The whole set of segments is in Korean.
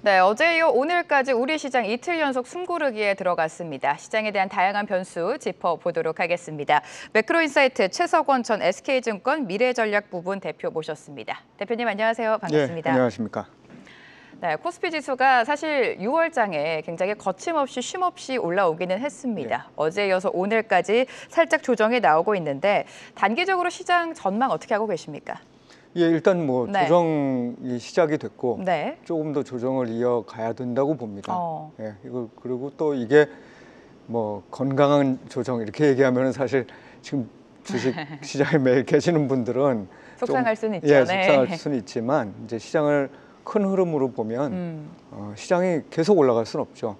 네, 어제 이어 오늘까지 우리 시장 이틀 연속 숨고르기에 들어갔습니다. 시장에 대한 다양한 변수 짚어보도록 하겠습니다. 매크로인사이트 최석원 전 SK증권 미래전략부분 대표 모셨습니다. 대표님 안녕하세요. 예, 반갑습니다. 안녕하십니까. 네, 코스피 지수가 사실 6월장에 굉장히 거침없이 쉼없이 올라오기는 했습니다. 어제 이어서 오늘까지 살짝 조정이 나오고 있는데 단기적으로 시장 전망 어떻게 하고 계십니까? 예, 일단 뭐 네. 조정이 시작이 됐고 네. 조금 더 조정을 이어가야 된다고 봅니다. 어. 예, 이거 그리고 또 이게 뭐 건강한 조정 이렇게 얘기하면은 사실 지금 주식 시장에 매일 계시는 분들은 속상할 수는 있죠. 예, 네. 속상할 수는 있지만 이제 시장을 큰 흐름으로 보면 시장이 계속 올라갈 수는 없죠.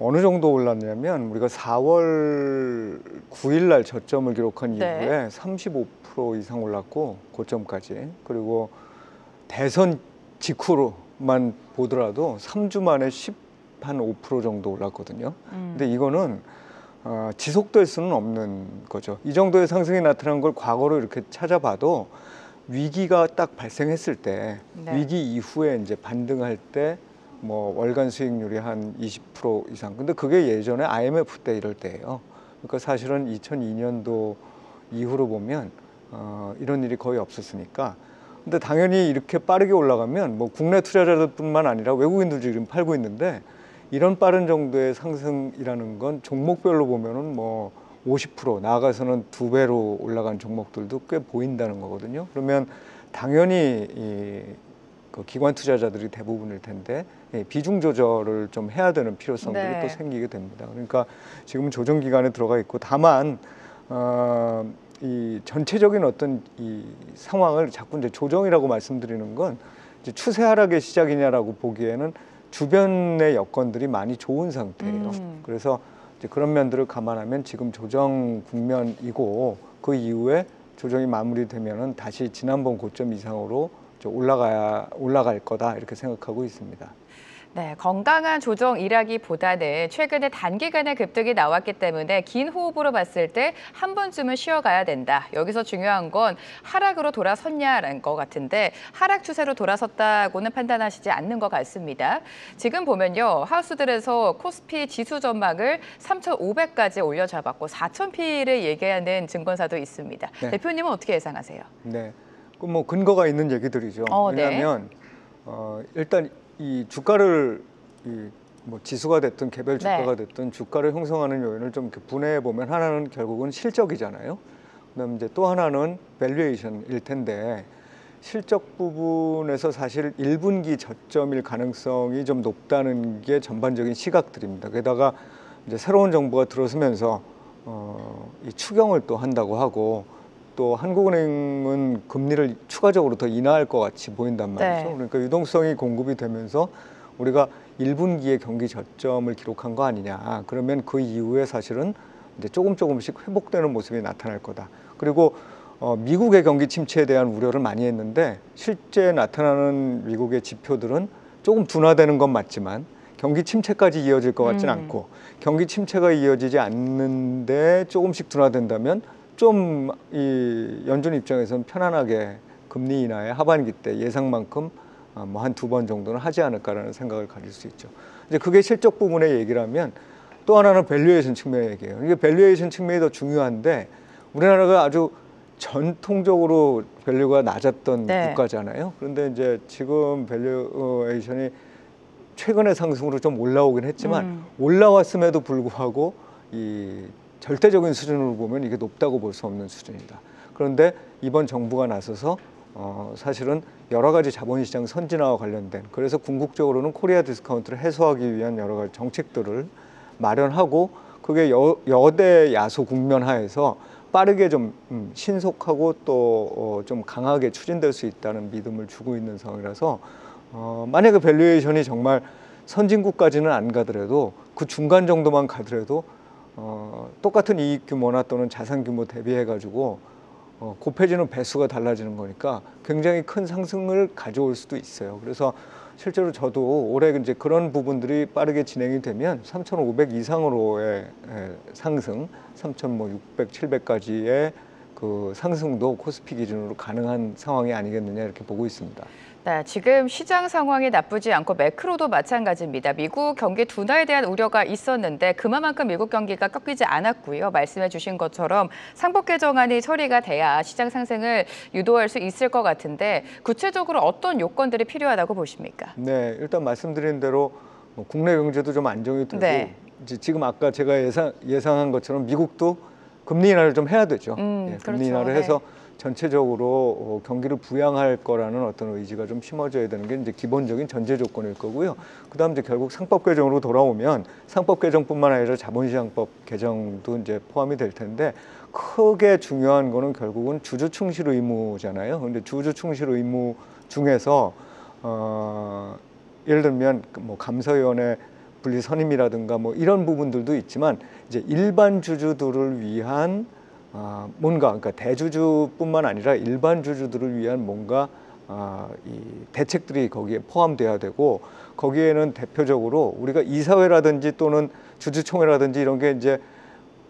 어느 정도 올랐냐면 우리가 4월 9일 날 저점을 기록한 네. 이후에 35% 이상 올랐고 고점까지. 그리고 대선 직후로만 보더라도 3주 만에 5% 정도 올랐거든요. 근데 이거는 지속될 수는 없는 거죠. 이 정도의 상승이 나타난 걸 과거로 이렇게 찾아봐도 위기가 딱 발생했을 때 네. 위기 이후에 이제 반등할 때 뭐 월간 수익률이 한 20% 이상. 근데 그게 예전에 IMF 때 이럴 때예요. 그러니까 사실은 2002년도 이후로 보면 이런 일이 거의 없었으니까. 근데 당연히 이렇게 빠르게 올라가면 뭐 국내 투자자들뿐만 아니라 외국인들도 지금 팔고 있는데 이런 빠른 정도의 상승이라는 건 종목별로 보면은 뭐 50% 나아가서는 2배로 올라간 종목들도 꽤 보인다는 거거든요. 그러면 당연히 그 기관 투자자들이 대부분일 텐데 비중 조절을 좀 해야 되는 필요성들이 네. 또 생기게 됩니다. 그러니까 지금은 조정 기간에 들어가 있고 다만 이 전체적인 어떤 이 상황을 자꾸 이제 조정이라고 말씀드리는 건 이제 추세 하락의 시작이냐라고 보기에는 주변의 여건들이 많이 좋은 상태예요. 그래서 이제 그런 면들을 감안하면 지금 조정 국면이고 그 이후에 조정이 마무리되면은 다시 지난번 고점 이상으로 올라갈 거다 이렇게 생각하고 있습니다. 네, 건강한 조정이라기보다는 최근에 단기간에 급등이 나왔기 때문에 긴 호흡으로 봤을 때 한 번쯤은 쉬어가야 된다. 여기서 중요한 건 하락으로 돌아섰냐라는 것 같은데 하락 추세로 돌아섰다고는 판단하시지 않는 것 같습니다. 지금 보면요. 하우스들에서 코스피 지수 전망을 3,500까지 올려잡았고 4,000P를 얘기하는 증권사도 있습니다. 네. 대표님은 어떻게 예상하세요? 네, 그 뭐 근거가 있는 얘기들이죠. 네. 왜냐하면 일단 이 주가를 뭐 지수가 됐든 개별 주가가 됐든 주가를 형성하는 요인을 좀 분해해 보면 하나는 결국은 실적이잖아요. 그다음 이제 또 하나는 밸류에이션일 텐데 실적 부분에서 사실 1분기 저점일 가능성이 좀 높다는 게 전반적인 시각들입니다. 게다가 이제 새로운 정부가 들어서면서 이 추경을 또 한다고 하고 또 한국은행은 금리를 추가적으로 더 인하할 것 같이 보인단 말이죠. 네. 그러니까 유동성이 공급이 되면서 우리가 1분기에 경기 저점을 기록한 거 아니냐. 그러면 그 이후에 사실은 이제 조금씩 회복되는 모습이 나타날 거다. 그리고 미국의 경기 침체에 대한 우려를 많이 했는데 실제 나타나는 미국의 지표들은 조금 둔화되는 건 맞지만 경기 침체까지 이어질 것 같지는 않고 경기 침체가 이어지지 않는데 조금씩 둔화된다면 좀 이 연준 입장에서는 편안하게 금리 인하의 하반기 때 예상만큼 뭐 한 2번 정도는 하지 않을까라는 생각을 가질 수 있죠. 이제 그게 실적 부분의 얘기라면 또 하나는 밸류에이션 측면의 얘기예요. 이게 밸류에이션 측면이 더 중요한데 우리나라가 아주 전통적으로 밸류가 낮았던 국가잖아요. 그런데 이제 지금 밸류에이션이 최근의 상승으로 좀 올라오긴 했지만 올라왔음에도 불구하고 이 절대적인 수준으로 보면 이게 높다고 볼 수 없는 수준이다. 그런데 이번 정부가 나서서 사실은 여러 가지 자본시장 선진화와 관련된 그래서 궁극적으로는 코리아 디스카운트를 해소하기 위한 여러 가지 정책들을 마련하고 그게 여대 야소 국면 하에서 빠르게 좀 신속하고 또 좀 강하게 추진될 수 있다는 믿음을 주고 있는 상황이라서 만약에 밸류에이션이 정말 선진국까지는 안 가더라도 그 중간 정도만 가더라도 똑같은 이익 규모나 또는 자산 규모 대비해 가지고 곱해지는 배수가 달라지는 거니까 굉장히 큰 상승을 가져올 수도 있어요. 그래서 실제로 저도 올해 이제 그런 부분들이 빠르게 진행이 되면 3,500 이상으로의 상승, 3,600, 700까지의 그 상승도 코스피 기준으로 가능한 상황이 아니겠느냐 이렇게 보고 있습니다. 네, 지금 시장 상황이 나쁘지 않고 매크로도 마찬가지입니다. 미국 경기 둔화에 대한 우려가 있었는데 그만큼 미국 경기가 꺾이지 않았고요. 말씀해 주신 것처럼 상법 개정안이 처리가 돼야 시장 상승을 유도할 수 있을 것 같은데 구체적으로 어떤 요건들이 필요하다고 보십니까? 네, 일단 말씀드린 대로 뭐 국내 경제도 좀 안정이 되고 네. 이제 지금 아까 제가 예상한 것처럼 미국도 금리 인하를 좀 해야 되죠. 금리 그렇죠. 인하를 해서 전체적으로 경기를 부양할 거라는 어떤 의지가 좀 심어져야 되는 게 이제 기본적인 전제 조건일 거고요. 그다음 이제 결국 상법 개정으로 돌아오면 상법 개정뿐만 아니라 자본시장법 개정도 이제 포함이 될 텐데 크게 중요한 거는 결국은 주주 충실 의무잖아요. 근데 주주 충실 의무 중에서 예를 들면 뭐 감사위원회 분리 선임이라든가 뭐 이런 부분들도 있지만 이제 일반 주주들을 위한 뭔가 그러니까 대주주뿐만 아니라 일반 주주들을 위한 뭔가 이 대책들이 거기에 포함돼야 되고 거기에는 대표적으로 우리가 이사회라든지 또는 주주총회라든지 이런 게 이제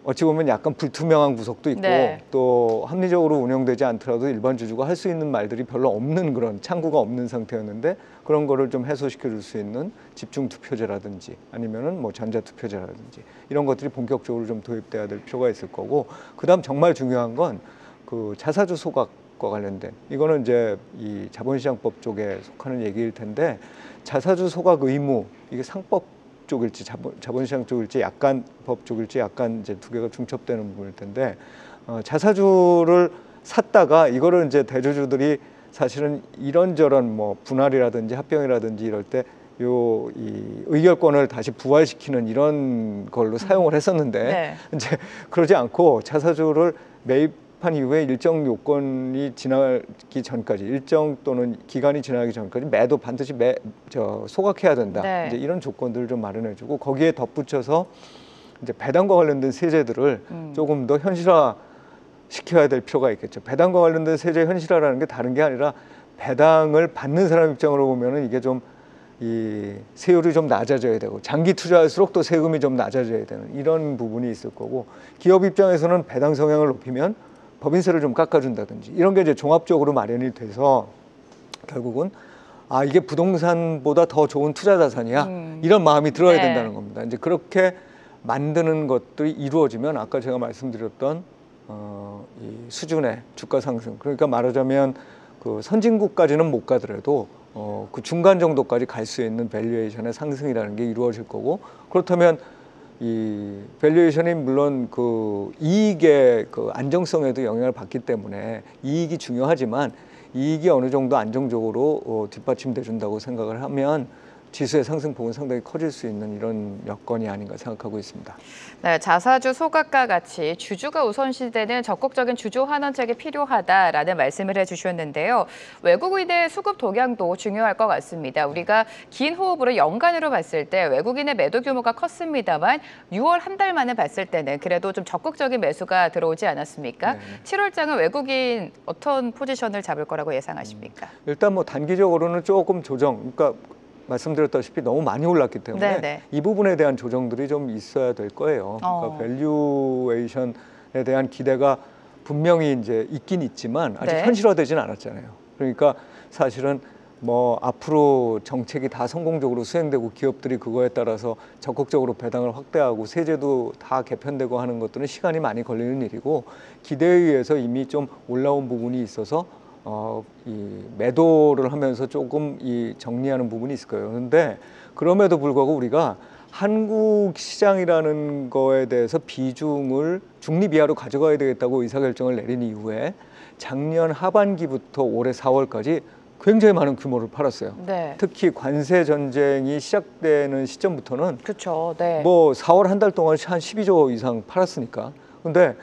어찌 보면 약간 불투명한 구석도 있고 네. 또 합리적으로 운영되지 않더라도 일반 주주가 할 수 있는 말들이 별로 없는 그런 창구가 없는 상태였는데 그런 거를 좀 해소시켜 줄 수 있는 집중 투표제라든지 아니면은 뭐 전자 투표제라든지 이런 것들이 본격적으로 좀 도입돼야 될 필요가 있을 거고 그다음 정말 중요한 건 그 자사주 소각과 관련된 이거는 이제 이 자본시장법 쪽에 속하는 얘기일 텐데 자사주 소각 의무 이게 상법 쪽일지 자본시장 쪽일지 약간 법 쪽일지 약간 이제 두 개가 중첩되는 부분일 텐데 자사주를 샀다가 이거를 이제 대주주들이 사실은 이런저런 뭐 분할이라든지 합병이라든지 이럴 때 이 의결권을 다시 부활시키는 이런 걸로 사용을 했었는데 네. 이제 그러지 않고 자사주를 매입한 이후에 일정 요건이 지나기 전까지 일정 또는 기간이 지나기 전까지 매도 반드시 소각해야 된다. 네. 이제 이런 조건들을 좀 마련해주고 거기에 덧붙여서 이제 배당과 관련된 세제들을 조금 더 현실화 시켜야 될 필요가 있겠죠. 배당과 관련된 세제 현실화라는 게 다른 게 아니라 배당을 받는 사람 입장으로 보면은 이게 좀 이 세율이 좀 낮아져야 되고 장기 투자할수록 또 세금이 좀 낮아져야 되는 이런 부분이 있을 거고 기업 입장에서는 배당 성향을 높이면 법인세를 좀 깎아준다든지 이런 게 이제 종합적으로 마련이 돼서 결국은 이게 부동산보다 더 좋은 투자 자산이야 이런 마음이 들어야 네. 된다는 겁니다. 이제 그렇게 만드는 것들이 이루어지면 아까 제가 말씀드렸던 이 수준의 주가 상승 그러니까 말하자면 그 선진국까지는 못 가더라도 그 중간 정도까지 갈 수 있는 밸류에이션의 상승이라는 게 이루어질 거고 그렇다면 이 밸류에이션이 물론 그 이익의 그 안정성에도 영향을 받기 때문에 이익이 중요하지만 이익이 어느 정도 안정적으로 뒷받침돼 준다고 생각을 하면 지수의 상승폭은 상당히 커질 수 있는 이런 여건이 아닌가 생각하고 있습니다. 네, 자사주 소각과 같이 주주가 우선시되는 적극적인 주주 환원책이 필요하다라는 말씀을 해주셨는데요. 외국인의 수급 동향도 중요할 것 같습니다. 우리가 긴 호흡으로 연간으로 봤을 때 외국인의 매도 규모가 컸습니다만 6월 한 달 만에 봤을 때는 그래도 좀 적극적인 매수가 들어오지 않았습니까? 네. 7월장은 외국인 어떤 포지션을 잡을 거라고 예상하십니까? 일단 뭐 단기적으로는 조금 조정, 그러니까 말씀드렸다시피 너무 많이 올랐기 때문에 네네. 이 부분에 대한 조정들이 좀 있어야 될 거예요. 그러니까 밸류에이션에 대한 기대가 분명히 이제 있긴 있지만 아직 네. 현실화되지는 않았잖아요. 그러니까 사실은 뭐 앞으로 정책이 다 성공적으로 수행되고 기업들이 그거에 따라서 적극적으로 배당을 확대하고 세제도 다 개편되고 하는 것들은 시간이 많이 걸리는 일이고 기대에 의해서 이미 좀 올라온 부분이 있어서 이 매도를 하면서 조금 이 정리하는 부분이 있을 거예요. 그런데 그럼에도 불구하고 우리가 한국 시장이라는 거에 대해서 비중을 중립 이하로 가져가야 되겠다고 의사결정을 내린 이후에 작년 하반기부터 올해 4월까지 굉장히 많은 규모를 팔았어요. 네. 특히 관세 전쟁이 시작되는 시점부터는 그렇죠. 네. 뭐 4월 한 달 동안 한 12조 이상 팔았으니까. 근데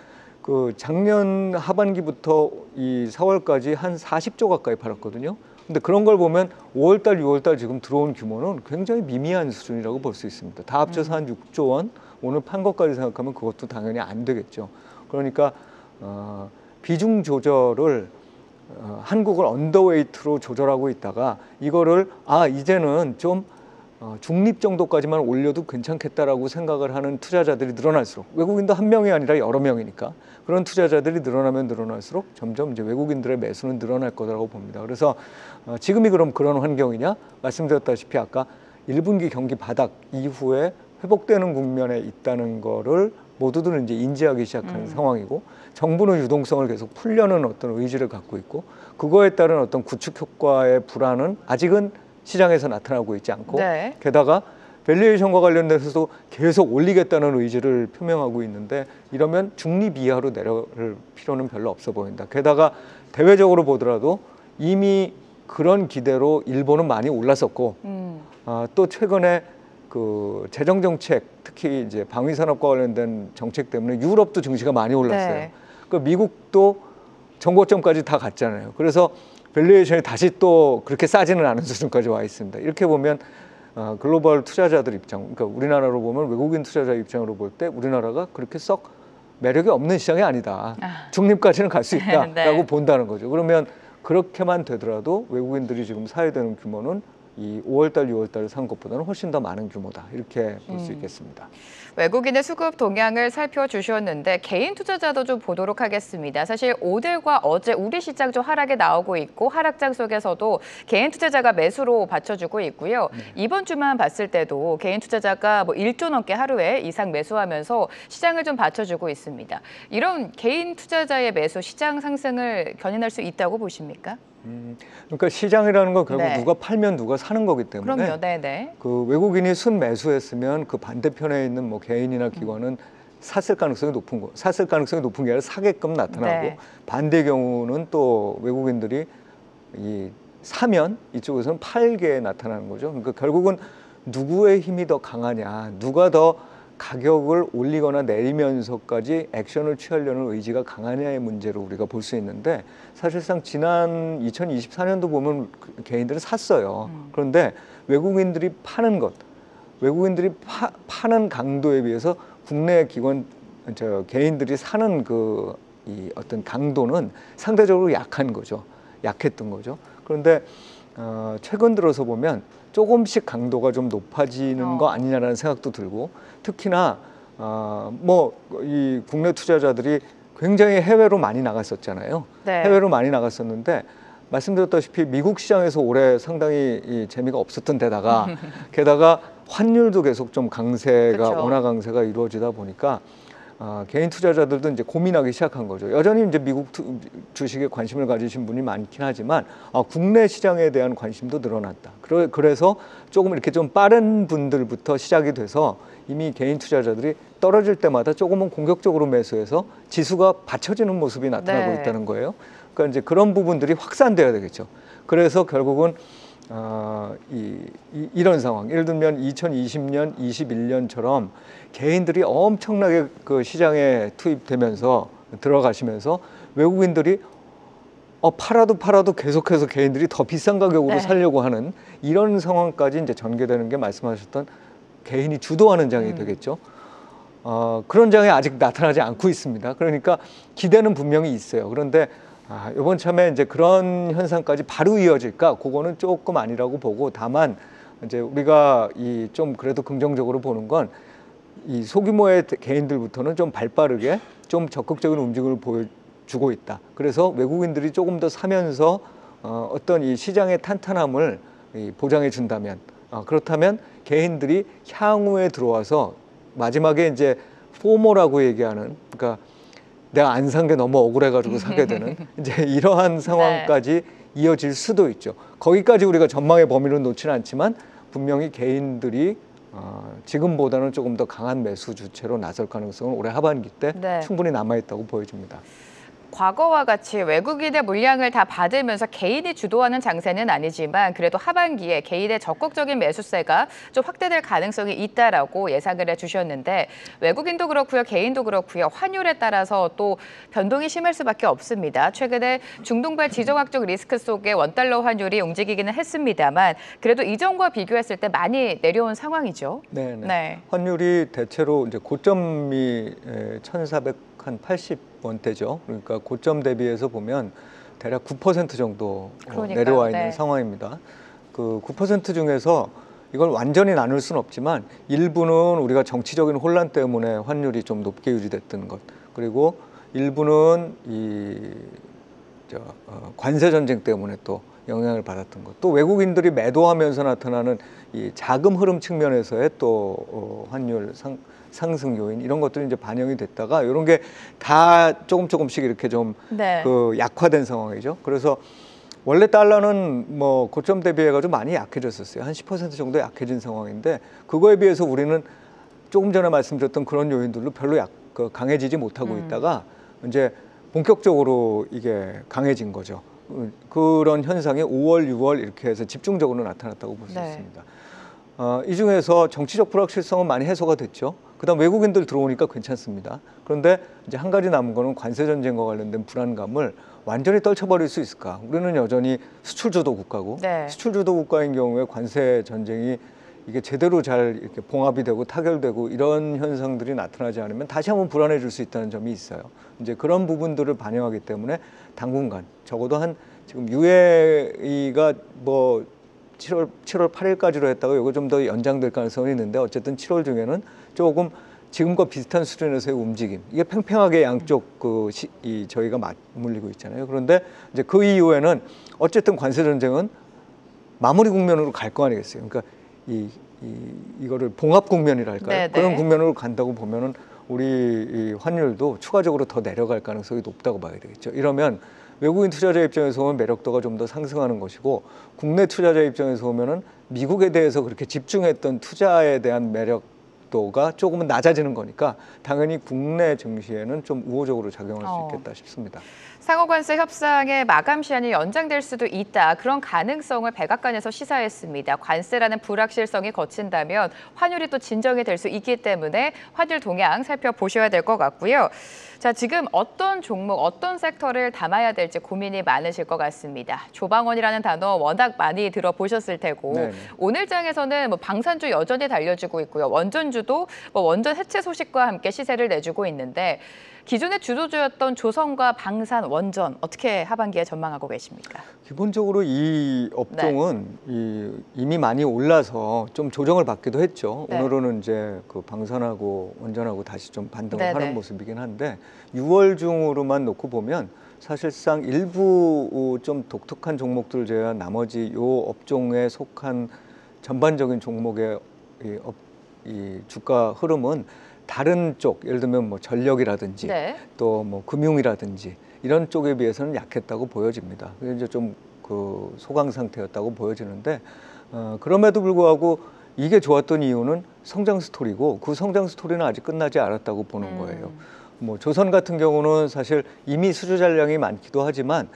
그 작년 하반기부터 이 4월까지 한 40조 가까이 팔았거든요. 근데 그런 걸 보면 5월달, 6월달 지금 들어온 규모는 굉장히 미미한 수준이라고 볼 수 있습니다. 다 합쳐서 한 6조 원, 오늘 판 것까지 생각하면 그것도 당연히 안 되겠죠. 그러니까 비중 조절을 한국을 언더웨이트로 조절하고 있다가 이거를 이제는 좀 중립 정도까지만 올려도 괜찮겠다라고 생각을 하는 투자자들이 늘어날수록, 외국인도 한 명이 아니라 여러 명이니까 그런 투자자들이 늘어나면 늘어날수록 점점 이제 외국인들의 매수는 늘어날 거라고 봅니다. 그래서 지금이 그럼 그런 환경이냐? 말씀드렸다시피 아까 1분기 경기 바닥 이후에 회복되는 국면에 있다는 거를 모두들 이제 인지하기 시작하는 상황이고, 정부는 유동성을 계속 풀려는 어떤 의지를 갖고 있고, 그거에 따른 어떤 구축 효과의 불안은 아직은 시장에서 나타나고 있지 않고, 네. 게다가 밸류에이션과 관련돼서도 계속 올리겠다는 의지를 표명하고 있는데, 이러면 중립 이하로 내려갈 필요는 별로 없어 보인다. 게다가 대외적으로 보더라도 이미 그런 기대로 일본은 많이 올랐었고, 또 최근에 그 재정 정책, 특히 이제 방위 산업과 관련된 정책 때문에 유럽도 증시가 많이 올랐어요. 네. 그 미국도 정고점까지 다 갔잖아요. 그래서 밸류에이션이 다시 또 그렇게 싸지는 않은 수준까지 와 있습니다. 이렇게 보면 글로벌 투자자들 입장, 그러니까 우리나라로 보면 외국인 투자자 입장으로 볼 때 우리나라가 그렇게 썩 매력이 없는 시장이 아니다. 중립까지는 갈 수 있다라고 네. 본다는 거죠. 그러면 그렇게만 되더라도 외국인들이 지금 사야 되는 규모는 이 5월달, 6월달에 산 것보다는 훨씬 더 많은 규모다. 이렇게 볼 수 있겠습니다. 외국인의 수급 동향을 살펴주셨는데 개인 투자자도 좀 보도록 하겠습니다. 사실 오늘과 어제 우리 시장 좀 하락에 나오고 있고, 하락장 속에서도 개인 투자자가 매수로 받쳐주고 있고요. 이번 주만 봤을 때도 개인 투자자가 뭐 1조 넘게 하루에 이상 매수하면서 시장을 좀 받쳐주고 있습니다. 이런 개인 투자자의 매수, 시장 상승을 견인할 수 있다고 보십니까? 그러니까 시장이라는 건 결국 네. 누가 팔면 누가 사는 거기 때문에, 그럼요, 네네. 그 외국인이 순 매수했으면 그 반대편에 있는 뭐 개인이나 기관은 샀을 가능성이 높은 거, 샀을 가능성이 높은 게 아니라 사게끔 나타나고, 네. 반대 경우는 또 외국인들이 이 사면 이쪽에서는 팔게 나타나는 거죠. 그러니까 결국은 누구의 힘이 더 강하냐, 누가 더 가격을 올리거나 내리면서까지 액션을 취하려는 의지가 강하냐의 문제로 우리가 볼 수 있는데, 사실상 지난 2024년도 보면 개인들은 샀어요. 그런데 외국인들이 파는 것, 외국인들이 파는 강도에 비해서 국내 기관, 개인들이 사는 이 어떤 강도는 상대적으로 약한 거죠. 약했던 거죠. 그런데 최근 들어서 보면 조금씩 강도가 좀 높아지는 거 아니냐라는 생각도 들고, 특히나 뭐 이 국내 투자자들이 굉장히 해외로 많이 나갔었잖아요. 네. 해외로 많이 나갔었는데, 말씀드렸다시피 미국 시장에서 올해 상당히 이 재미가 없었던 데다가 게다가 환율도 계속 좀 강세가, 그쵸. 원화 강세가 이루어지다 보니까 개인 투자자들도 이제 고민하기 시작한 거죠. 여전히 이제 미국 주식에 관심을 가지신 분이 많긴 하지만 국내 시장에 대한 관심도 늘어났다. 그래서 조금 이렇게 좀 빠른 분들부터 시작이 돼서 이미 개인 투자자들이 떨어질 때마다 조금은 공격적으로 매수해서 지수가 받쳐지는 모습이 나타나고 네. 있다는 거예요. 그러니까 이제 그런 부분들이 확산돼야 되겠죠. 그래서 결국은 이런 상황, 예를 들면 2020년, 21년처럼 개인들이 엄청나게 그 시장에 투입되면서 들어가시면서 외국인들이 팔아도 계속해서 개인들이 더 비싼 가격으로 네. 살려고 하는 이런 상황까지 이제 전개되는 게 말씀하셨던 개인이 주도하는 장이 되겠죠. 그런 장이 아직 나타나지 않고 있습니다. 그러니까 기대는 분명히 있어요. 그런데 이번 참에 이제 그런 현상까지 바로 이어질까? 그거는 조금 아니라고 보고, 다만 이제 우리가 좀 그래도 긍정적으로 보는 건 이 소규모의 개인들부터는 좀 발빠르게 좀 적극적인 움직임을 보여주고 있다. 그래서 외국인들이 조금 더 사면서 어떤 이 시장의 탄탄함을 보장해 준다면, 그렇다면 개인들이 향후에 들어와서 마지막에 이제 포모라고 얘기하는, 그러니까 내가 안 산 게 너무 억울해가지고 사게 되는 이제 이러한 상황까지 이어질 수도 있죠. 거기까지 우리가 전망의 범위를 놓지는 않지만 분명히 개인들이 지금보다는 조금 더 강한 매수 주체로 나설 가능성은 올해 하반기 때 네. 충분히 남아있다고 보여집니다. 과거와 같이 외국인의 물량을 다 받으면서 개인이 주도하는 장세는 아니지만, 그래도 하반기에 개인의 적극적인 매수세가 좀 확대될 가능성이 있다라고 예상을 해주셨는데, 외국인도 그렇고요, 개인도 그렇고요, 환율에 따라서 또 변동이 심할 수밖에 없습니다. 최근에 중동발 지정학적 리스크 속에 원달러 환율이 움직이기는 했습니다만, 그래도 이전과 비교했을 때 많이 내려온 상황이죠. 네. 네. 환율이 대체로 이제 고점이 1,480원대죠. 그러니까 고점 대비해서 보면 대략 9% 정도 그러니까요, 내려와 있는 네. 상황입니다. 그 9% 중에서 이걸 완전히 나눌 수는 없지만 일부는 우리가 정치적인 혼란 때문에 환율이 좀 높게 유지됐던 것, 그리고 일부는 관세 전쟁 때문에 또 영향을 받았던 것, 또 외국인들이 매도하면서 나타나는 이 자금 흐름 측면에서의 또 환율 상승 요인, 이런 것들이 이제 반영이 됐다가 이런 게 다 조금씩 이렇게 좀 네. 약화된 상황이죠. 그래서 원래 달러는 뭐 고점 대비해가지고 많이 약해졌었어요. 한 10% 정도 약해진 상황인데, 그거에 비해서 우리는 조금 전에 말씀드렸던 그런 요인들로 별로 강해지지 못하고 있다가 이제 본격적으로 이게 강해진 거죠. 그런 현상이 5월, 6월 이렇게 해서 집중적으로 나타났다고 볼 수 네. 있습니다. 이 중에서 정치적 불확실성은 많이 해소가 됐죠. 그다음 외국인들 들어오니까 괜찮습니다. 그런데 이제 한 가지 남은 거는 관세 전쟁과 관련된 불안감을 완전히 떨쳐버릴 수 있을까? 우리는 여전히 수출 주도 국가고, 네. 수출 주도 국가인 경우에 관세 전쟁이 이게 제대로 잘 이렇게 봉합이 되고 타결되고 이런 현상들이 나타나지 않으면 다시 한번 불안해질 수 있다는 점이 있어요. 이제 그런 부분들을 반영하기 때문에 당분간 적어도 한 지금 UAE가 뭐 7월 8일까지로 했다가 이거 좀 더 연장될 가능성이 있는데, 어쨌든 7월 중에는 조금 지금과 비슷한 수준에서의 움직임, 이게 팽팽하게 양쪽 저희가 맞물리고 있잖아요. 그런데 이제 그 이후에는 어쨌든 관세 전쟁은 마무리 국면으로 갈 거 아니겠어요. 그러니까 이거를 봉합 국면이랄까요? 네네. 그런 국면으로 간다고 보면은 우리 이 환율도 추가적으로 더 내려갈 가능성이 높다고 봐야 되겠죠. 이러면 외국인 투자자 입장에서 보면 매력도가 좀 더 상승하는 것이고, 국내 투자자 입장에서 보면은 미국에 대해서 그렇게 집중했던 투자에 대한 매력도가 조금은 낮아지는 거니까 당연히 국내 증시에는 좀 우호적으로 작용할 수 있겠다 싶습니다. 상호관세 협상의 마감 시한이 연장될 수도 있다. 그런 가능성을 백악관에서 시사했습니다. 관세라는 불확실성이 거친다면 환율이 또 진정이 될 수 있기 때문에 환율 동향 살펴보셔야 될 것 같고요. 자, 지금 어떤 종목, 어떤 섹터를 담아야 될지 고민이 많으실 것 같습니다. 조방원이라는 단어 워낙 많이 들어보셨을 테고, 네네. 오늘 장에서는 뭐 방산주 여전히 달려주고 있고요. 원전주도 뭐 원전 해체 소식과 함께 시세를 내주고 있는데, 기존의 주도주였던 조선과 방산, 원전 어떻게 하반기에 전망하고 계십니까? 기본적으로 이 업종은 이미 많이 올라서 좀 조정을 받기도 했죠. 네. 오늘은 이제 그 방산하고 원전하고 다시 좀 반등을 네네. 하는 모습이긴 한데, 6월 중으로만 놓고 보면 사실상 일부 좀 독특한 종목들 제외한 나머지 요 업종에 속한 전반적인 종목의 이 주가 흐름은 다른 쪽, 예를 들면 뭐 전력이라든지 네. 또 뭐 금융이라든지 이런 쪽에 비해서는 약했다고 보여집니다. 그게 이제 좀 그 소강 상태였다고 보여지는데, 그럼에도 불구하고 이게 좋았던 이유는 성장 스토리고, 그 성장 스토리는 아직 끝나지 않았다고 보는 거예요. 뭐 조선 같은 경우는 사실 이미 수주 잔량이 많기도 하지만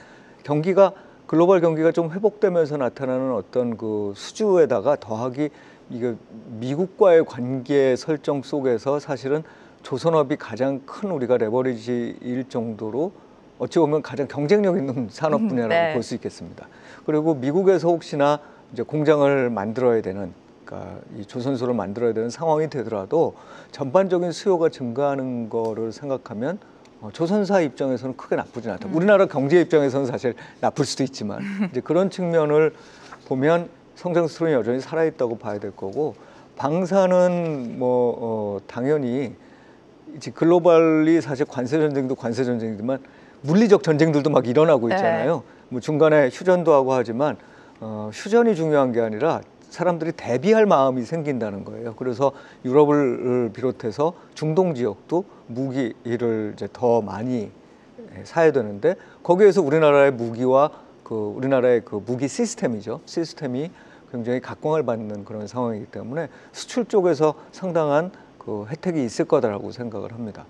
글로벌 경기가 좀 회복되면서 나타나는 어떤 그 수주에다가 더하기 이게 미국과의 관계 설정 속에서 사실은 조선업이 가장 큰 우리가 레버리지일 정도로 어찌 보면 가장 경쟁력 있는 산업 분야라고 네. 볼 수 있겠습니다. 그리고 미국에서 혹시나 이제 공장을 만들어야 되는, 그러니까 이 조선소를 만들어야 되는 상황이 되더라도 전반적인 수요가 증가하는 거를 생각하면 조선사 입장에서는 크게 나쁘진 않다. 우리나라 경제 입장에서는 사실 나쁠 수도 있지만 이제 그런 측면을 보면 성장 스토리는 여전히 살아있다고 봐야 될 거고, 방사는 뭐 당연히 이제 글로벌리 사실 관세 전쟁도 관세 전쟁이지만 물리적 전쟁들도 막 일어나고 있잖아요. 뭐 중간에 휴전도 하고 하지만 휴전이 중요한 게 아니라 사람들이 대비할 마음이 생긴다는 거예요. 그래서 유럽을 비롯해서 중동 지역도 무기를 이제 더 많이 사야 되는데, 거기에서 우리나라의 무기와 우리나라의 그 무기 시스템이 굉장히 각광을 받는 그런 상황이기 때문에 수출 쪽에서 상당한 그 혜택이 있을 거다라고 생각을 합니다.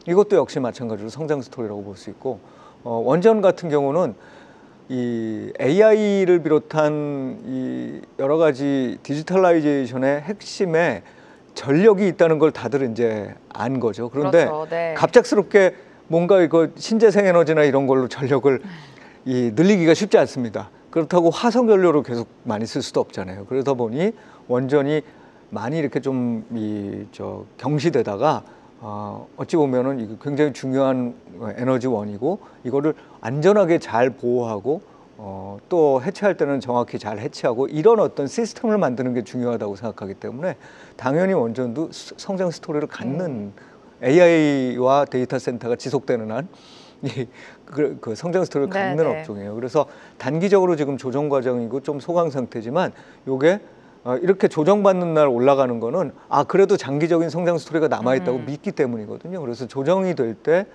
이것도 역시 마찬가지로 성장 스토리라고 볼 수 있고, 원전 같은 경우는 이 AI를 비롯한 이 여러 가지 디지털라이제이션의 핵심에 전력이 있다는 걸 다들 이제 안 거죠. 그런데 그렇죠. 네. 갑작스럽게 뭔가 이거 신재생 에너지나 이런 걸로 전력을 늘리기가 쉽지 않습니다. 그렇다고 화석 연료로 계속 많이 쓸 수도 없잖아요. 그러다 보니 원전이 많이 이렇게 좀 경시되다가 어찌 보면은 이게 굉장히 중요한 에너지원이고, 이거를 안전하게 잘 보호하고 또 해체할 때는 정확히 잘 해체하고 이런 어떤 시스템을 만드는 게 중요하다고 생각하기 때문에 당연히 원전도 성장 스토리를 갖는 AI와 데이터 센터가 지속되는 한 그 성장 스토리를 갖는 네네. 업종이에요. 그래서 단기적으로 지금 조정 과정이고 좀 소강 상태지만 요게 이렇게 조정받는 날 올라가는 거는 그래도 장기적인 성장 스토리가 남아있다고 믿기 때문이거든요. 그래서 조정이 될 때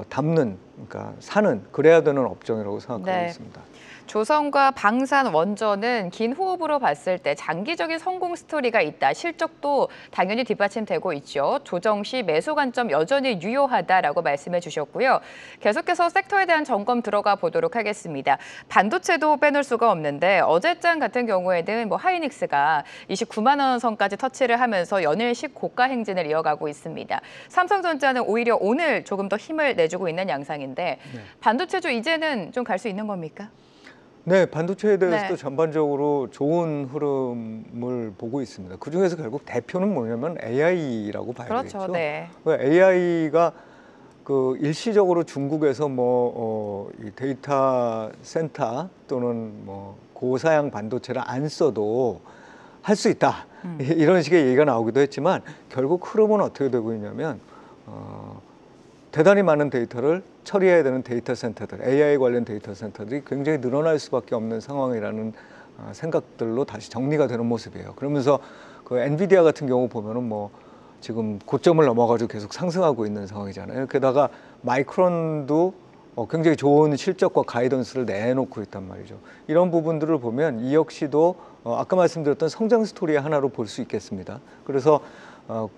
담는, 그러니까 사는, 그래야 되는 업종이라고 생각하고 네. 있습니다. 조선과 방산 원전은 긴 호흡으로 봤을 때 장기적인 성공 스토리가 있다. 실적도 당연히 뒷받침되고 있죠. 조정 시 매수 관점 여전히 유효하다라고 말씀해 주셨고요. 계속해서 섹터에 대한 점검 들어가 보도록 하겠습니다. 반도체도 빼놓을 수가 없는데 어제장 같은 경우에는 하이닉스가 29만 원 선까지 터치를 하면서 연일식 고가 행진을 이어가고 있습니다. 삼성전자는 오히려 오늘 조금 더 힘을 내주고 있는 양상인데 반도체주 이제는 좀 갈 수 있는 겁니까? 네, 반도체에 대해서도 네. 전반적으로 좋은 흐름을 보고 있습니다. 그중에서 결국 대표는 뭐냐면 AI라고 봐야 그렇죠. 되겠죠. 네. AI가 그 일시적으로 중국에서 이 데이터 센터 또는 고사양 반도체를 안 써도 할 수 있다. 이런 식의 얘기가 나오기도 했지만 결국 흐름은 어떻게 되고 있냐면 대단히 많은 데이터를 처리해야 되는 데이터 센터들, AI 관련 데이터 센터들이 굉장히 늘어날 수밖에 없는 상황이라는 생각들로 다시 정리가 되는 모습이에요. 그러면서 그 엔비디아 같은 경우 보면은 지금 고점을 넘어가지고 계속 상승하고 있는 상황이잖아요. 게다가 마이크론도 굉장히 좋은 실적과 가이던스를 내놓고 있단 말이죠. 이런 부분들을 보면 이 역시도 아까 말씀드렸던 성장 스토리의 하나로 볼 수 있겠습니다. 그래서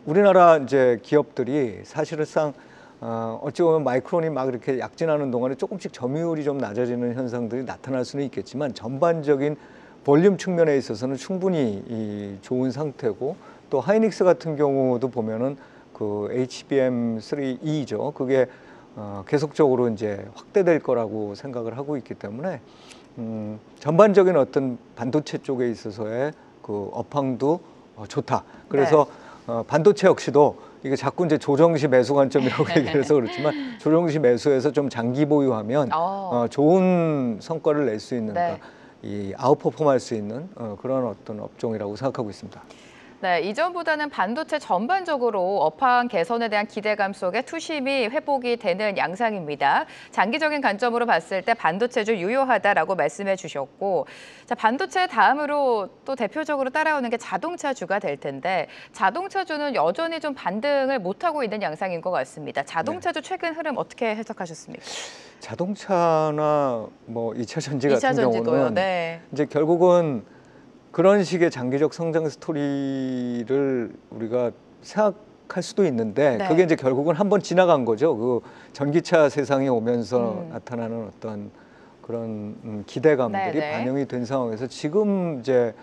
우리나라 이제 기업들이 사실상 어찌 보면 마이크론이 막 이렇게 약진하는 동안에 조금씩 점유율이 좀 낮아지는 현상들이 나타날 수는 있겠지만 전반적인 볼륨 측면에 있어서는 충분히 좋은 상태고 또 하이닉스 같은 경우도 보면은 그 HBM3E죠. 그게 계속적으로 이제 확대될 거라고 생각을 하고 있기 때문에 전반적인 어떤 반도체 쪽에 있어서의 그 업황도 좋다. 그래서 반도체 역시도 이게 자꾸 이제 조정시 매수 관점이라고 얘기를 해서 그렇지만 조정시 매수해서 좀 장기 보유하면 좋은 성과를 낼 수 있는 그러니까 이 아웃퍼폼할 수 있는 그런 어떤 업종이라고 생각하고 있습니다. 네, 이전보다는 반도체 전반적으로 업황 개선에 대한 기대감 속에 투심이 회복이 되는 양상입니다. 장기적인 관점으로 봤을 때 반도체주 유효하다라고 말씀해 주셨고, 자, 반도체 다음으로 또 대표적으로 따라오는 게 자동차주가 될 텐데 자동차주는 여전히 좀 반등을 못하고 있는 양상인 것 같습니다. 자동차주 최근 흐름 어떻게 해석하셨습니까? 자동차나 2차 전지 같은 경우는 이제 결국은 그런 식의 장기적 성장 스토리를 우리가 생각할 수도 있는데 그게 이제 결국은 한번 지나간 거죠. 그 전기차 세상에 오면서 나타나는 어떤 그런 기대감들이 반영이 된 상황에서 지금 이제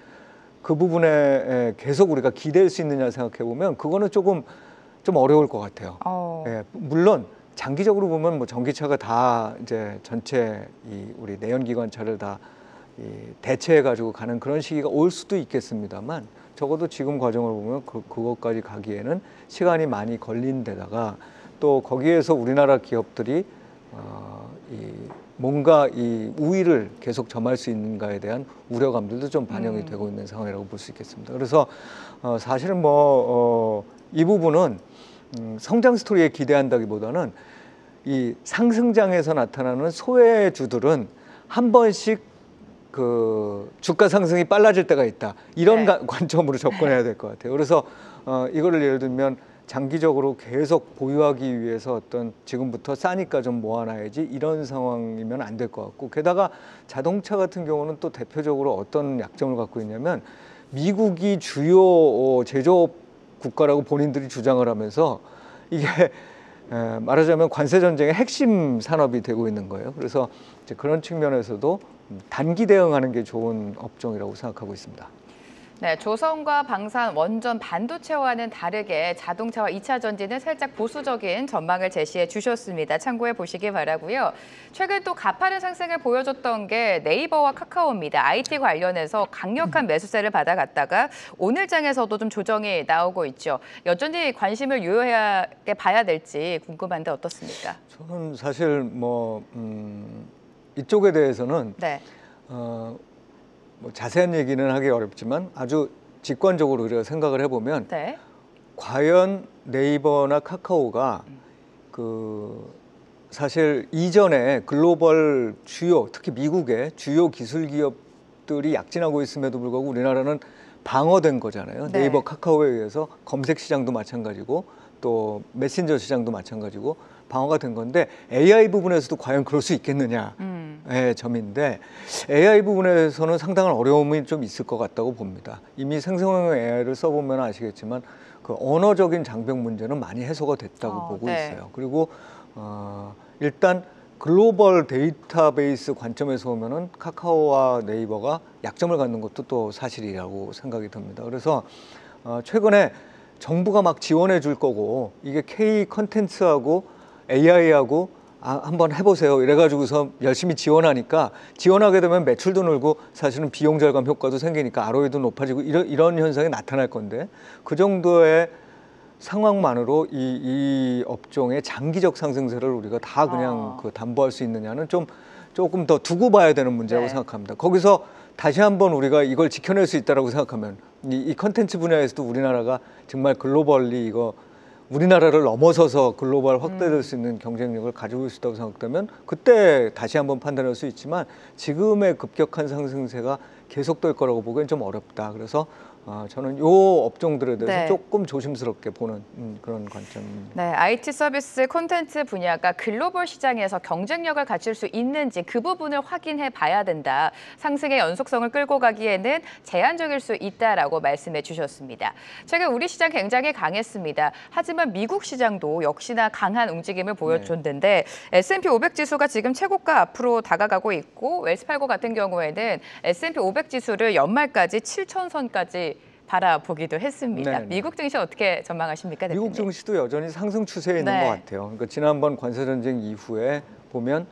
그 부분에 계속 우리가 기댈 수 있느냐 생각해 보면 그거는 조금 좀 어려울 것 같아요. 예, 물론 장기적으로 보면 전기차가 다 이제 전체 우리 내연기관차를 다 대체해가지고 가는 그런 시기가 올 수도 있겠습니다만 적어도 지금 과정을 보면 그것까지 가기에는 시간이 많이 걸린 데다가 또 거기에서 우리나라 기업들이 뭔가 이 우위를 계속 점할 수 있는가에 대한 우려감들도 좀 반영이 되고 있는 상황이라고 볼 수 있겠습니다. 그래서 사실은 이 부분은 성장 스토리에 기대한다기보다는 이 상승장에서 나타나는 소외주들은 한 번씩 그 주가 상승이 빨라질 때가 있다. 이런 관점으로 접근해야 될 것 같아요. 그래서 이거를 예를 들면 장기적으로 계속 보유하기 위해서 어떤 지금부터 싸니까 좀 모아놔야지 이런 상황이면 안 될 것 같고 게다가 자동차 같은 경우는 또 대표적으로 어떤 약점을 갖고 있냐면 미국이 주요 제조업 국가라고 본인들이 주장을 하면서 이게 말하자면 관세 전쟁의 핵심 산업이 되고 있는 거예요. 그래서 이제 그런 측면에서도 단기 대응하는 게 좋은 업종이라고 생각하고 있습니다. 네, 조선과 방산, 원전, 반도체와는 다르게 자동차와 2차 전지는 살짝 보수적인 전망을 제시해 주셨습니다. 참고해 보시기 바라고요. 최근 또 가파른 상승을 보여줬던 게 네이버와 카카오입니다. IT 관련해서 강력한 매수세를 받아갔다가 오늘 장에서도 좀 조정이 나오고 있죠. 여전히 관심을 유효하게 봐야 될지 궁금한데 어떻습니까? 저는 사실 이쪽에 대해서는 네. 뭐 자세한 얘기는 하기 어렵지만 아주 직관적으로 우리가 생각을 해보면 네. 과연 네이버나 카카오가 사실 이전에 글로벌 주요, 특히 미국의 주요 기술 기업들이 약진하고 있음에도 불구하고 우리나라는 방어된 거잖아요. 네. 네이버, 카카오에 의해서 검색 시장도 마찬가지고 또 메신저 시장도 마찬가지고 방어가 된 건데 AI 부분에서도 과연 그럴 수 있겠느냐의 점인데 AI 부분에서는 상당한 어려움이 좀 있을 것 같다고 봅니다. 이미 생성형 AI를 써보면 아시겠지만 그 언어적인 장벽 문제는 많이 해소가 됐다고 보고 네. 있어요. 그리고 일단 글로벌 데이터베이스 관점에서 보면은 카카오와 네이버가 약점을 갖는 것도 또 사실이라고 생각이 듭니다. 그래서 최근에 정부가 막 지원해 줄 거고 이게 K 컨텐츠하고 AI하고 한번 해보세요 이래가지고서 열심히 지원하니까 지원하게 되면 매출도 늘고 사실은 비용 절감 효과도 생기니까 ROI도 높아지고 이런 현상이 나타날 건데 그 정도의 상황만으로 이 업종의 장기적 상승세를 우리가 다 그냥 담보할 수 있느냐는 조금 더 두고 봐야 되는 문제라고 네. 생각합니다. 거기서 다시 한번 우리가 이걸 지켜낼 수 있다라고 생각하면 이 컨텐츠 분야에서도 우리나라가 정말 글로벌리 이거 우리나라를 넘어서서 글로벌 확대될 수 있는 경쟁력을 가지고 있다고 생각되면 그때 다시 한번 판단할 수 있지만 지금의 급격한 상승세가 계속될 거라고 보기엔 좀 어렵다. 그래서 저는 이 업종들에 대해서 네. 조금 조심스럽게 보는 그런 관점입니다. 네, IT 서비스 콘텐츠 분야가 글로벌 시장에서 경쟁력을 갖출 수 있는지 그 부분을 확인해 봐야 된다. 상승의 연속성을 끌고 가기에는 제한적일 수 있다라고 말씀해 주셨습니다. 최근 우리 시장 굉장히 강했습니다. 하지만 미국 시장도 역시나 강한 움직임을 보여줬는데 S&P 500 지수가 지금 최고가 앞으로 다가가고 있고 웰스파고 같은 경우에는 S&P 500 지수를 연말까지 7,000선까지 바라보기도 했습니다. 네네. 미국 증시 어떻게 전망하십니까, 대표님? 미국 증시도 여전히 상승 추세에 있는 네. 것 같아요. 그러니까 지난번 관세전쟁 이후에 보면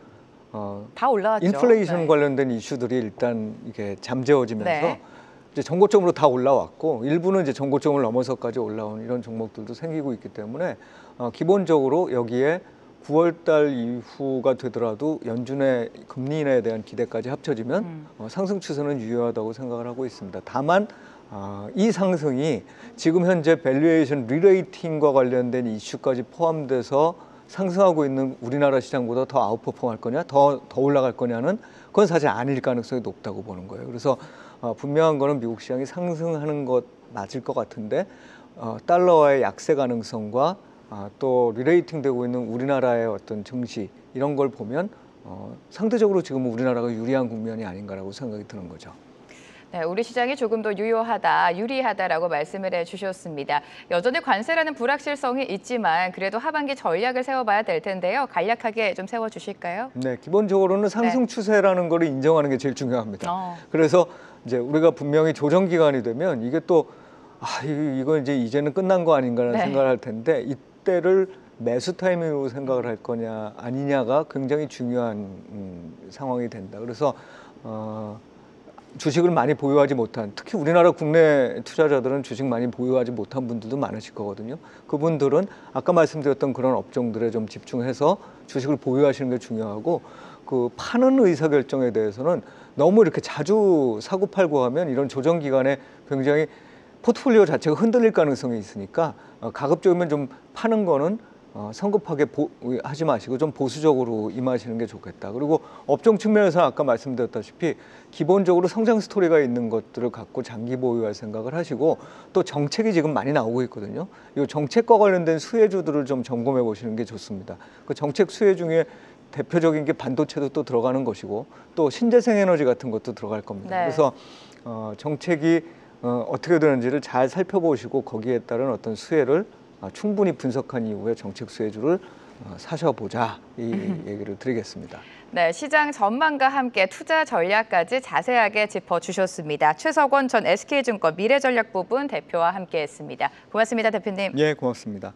다 올라왔죠. 인플레이션 네. 관련된 이슈들이 일단 이게 잠재워지면서 네. 이제 전고점으로 다 올라왔고 일부는 이제 전고점을 넘어서까지 올라온 이런 종목들도 생기고 있기 때문에 기본적으로 여기에 9월달 이후가 되더라도 연준의 금리 인하에 대한 기대까지 합쳐지면 상승 추세는 유효하다고 생각을 하고 있습니다. 다만 이 상승이 지금 현재 밸류에이션 리레이팅과 관련된 이슈까지 포함돼서 상승하고 있는 우리나라 시장보다 더 아웃퍼폼할 거냐, 더 올라갈 거냐는 그건 사실 아닐 가능성이 높다고 보는 거예요. 그래서 분명한 거는 미국 시장이 상승하는 것 맞을 것 같은데 달러와의 약세 가능성과 또 리레이팅 되고 있는 우리나라의 어떤 증시 이런 걸 보면 상대적으로 지금 우리나라가 유리한 국면이 아닌가라고 생각이 드는 거죠. 네, 우리 시장이 조금 더 유효하다, 유리하다라고 말씀을 해주셨습니다. 여전히 관세라는 불확실성이 있지만 그래도 하반기 전략을 세워봐야 될 텐데요. 간략하게 좀 세워주실까요? 네, 기본적으로는 상승 추세라는 걸 인정하는 게 제일 중요합니다. 그래서 이제 우리가 분명히 조정 기간이 되면 이게 또 이거 이제는 끝난 거 아닌가라는 생각을 할 텐데 이때를 매수 타이밍으로 생각을 할 거냐 아니냐가 굉장히 중요한 상황이 된다. 그래서 주식을 많이 보유하지 못한, 특히 우리나라 국내 투자자들은 주식 많이 보유하지 못한 분들도 많으실 거거든요. 그분들은 아까 말씀드렸던 그런 업종들에 좀 집중해서 주식을 보유하시는 게 중요하고 그 파는 의사결정에 대해서는 너무 이렇게 자주 사고 팔고 하면 이런 조정 기간에 굉장히 포트폴리오 자체가 흔들릴 가능성이 있으니까 가급적이면 좀 파는 거는 성급하게 하지 마시고 좀 보수적으로 임하시는 게 좋겠다. 그리고 업종 측면에서 아까 말씀드렸다시피 기본적으로 성장 스토리가 있는 것들을 갖고 장기 보유할 생각을 하시고 또 정책이 지금 많이 나오고 있거든요. 이 정책과 관련된 수혜주들을 좀 점검해 보시는 게 좋습니다. 그 정책 수혜 중에 대표적인 게 반도체도 또 들어가는 것이고 또 신재생 에너지 같은 것도 들어갈 겁니다. 네. 그래서 정책이 어떻게 되는지를 잘 살펴보시고 거기에 따른 어떤 수혜를 충분히 분석한 이후에 정책 수혜주를 사셔보자 이 얘기를 드리겠습니다. 네, 시장 전망과 함께 투자 전략까지 자세하게 짚어주셨습니다. 최석원 전 SK증권 미래전략부분 대표와 함께했습니다. 고맙습니다, 대표님. 예, 고맙습니다.